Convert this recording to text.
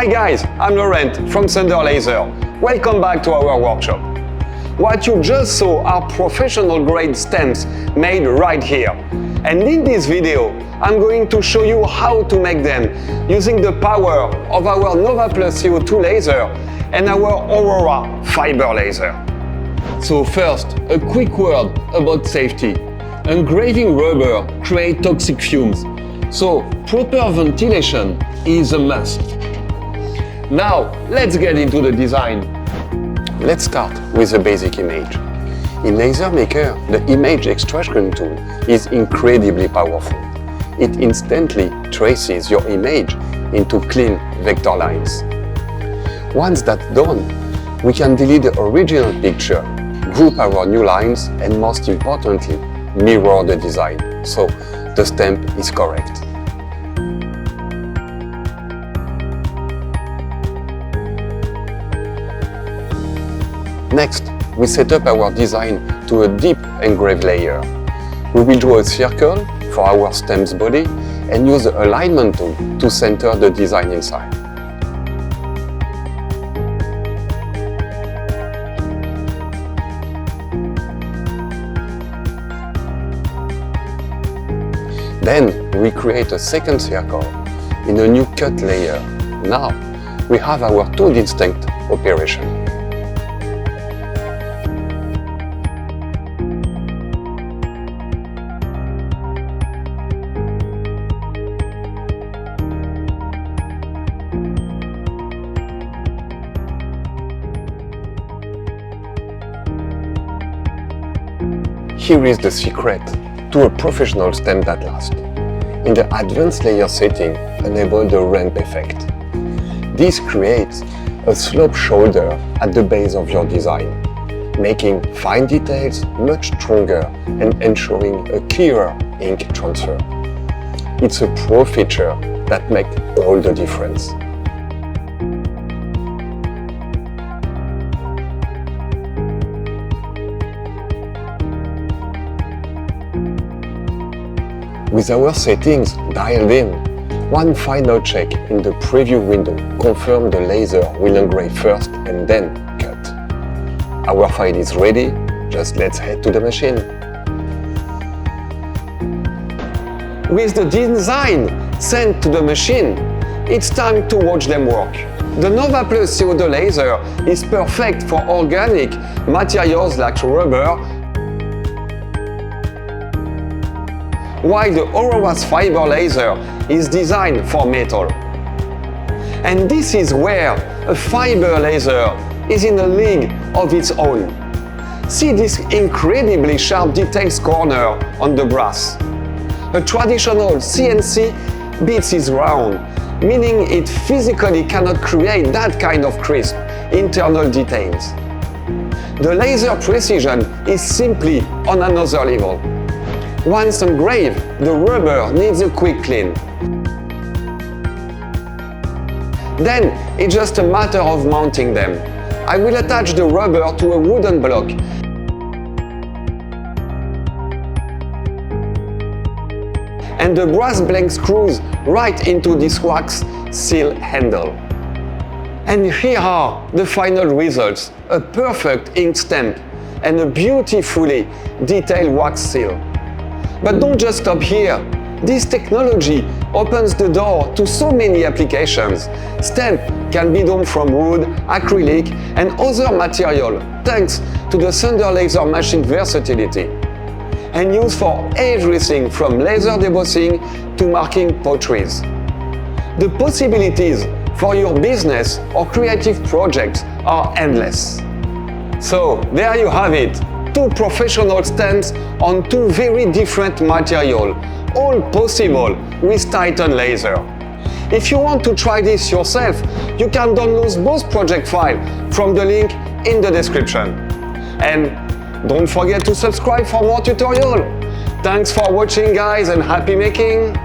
Hi guys, I'm Laurent from thunderlaser. Welcome back to our workshop. What you just saw are professional grade stamps made right here. And in this video, I'm going to show you how to make them using the power of our Nova Plus CO2 laser and our Aurora fiber laser. So first, a quick word about safety. Engraving rubber creates toxic fumes, so proper ventilation is a must. Now, let's get into the design. Let's start with the basic image. In LaserMaker, the image extraction tool is incredibly powerful. It instantly traces your image into clean vector lines. Once that's done, we can delete the original picture, group our new lines, and most importantly, mirror the design, so the stamp is correct. Next, we set up our design to a deep engrave layer. We will draw a circle for our stamp's body and use the alignment tool to center the design inside. Then we create a second circle in a new cut layer. Now we have our two distinct operations. Here is the secret to a professional stamp that lasts. In the advanced layer setting, enable the ramp effect. This creates a slope shoulder at the base of your design, making fine details much stronger and ensuring a clearer ink transfer. It's a pro feature that makes all the difference. With our settings dialed in, one final check in the preview window confirms the laser will engrave first and then cut. Our file is ready, just let's head to the machine. With the design sent to the machine, it's time to watch them work. The Nova Plus CO2 laser is perfect for organic materials like rubber, while the Aurora's fiber laser is designed for metal. And this is where a fiber laser is in a league of its own. See this incredibly sharp detailed corner on the brass. A traditional CNC beats is round, meaning it physically cannot create that kind of crisp internal details. The laser precision is simply on another level. Once engraved, the rubber needs a quick clean. Then it's just a matter of mounting them. I will attach the rubber to a wooden block and the brass blank screws right into this wax seal handle. And here are the final results: a perfect ink stamp and a beautifully detailed wax seal. But don't just stop here. This technology opens the door to so many applications. Stamp can be done from wood, acrylic, and other material thanks to the thunderlaser machine versatility. And used for everything from laser debossing to marking potteries. The possibilities for your business or creative projects are endless. So there you have it. Two professional stamps on two very different materials, all possible with Titan laser. If you want to try this yourself, you can download both project files from the link in the description. And don't forget to subscribe for more tutorials. Thanks for watching guys and happy making!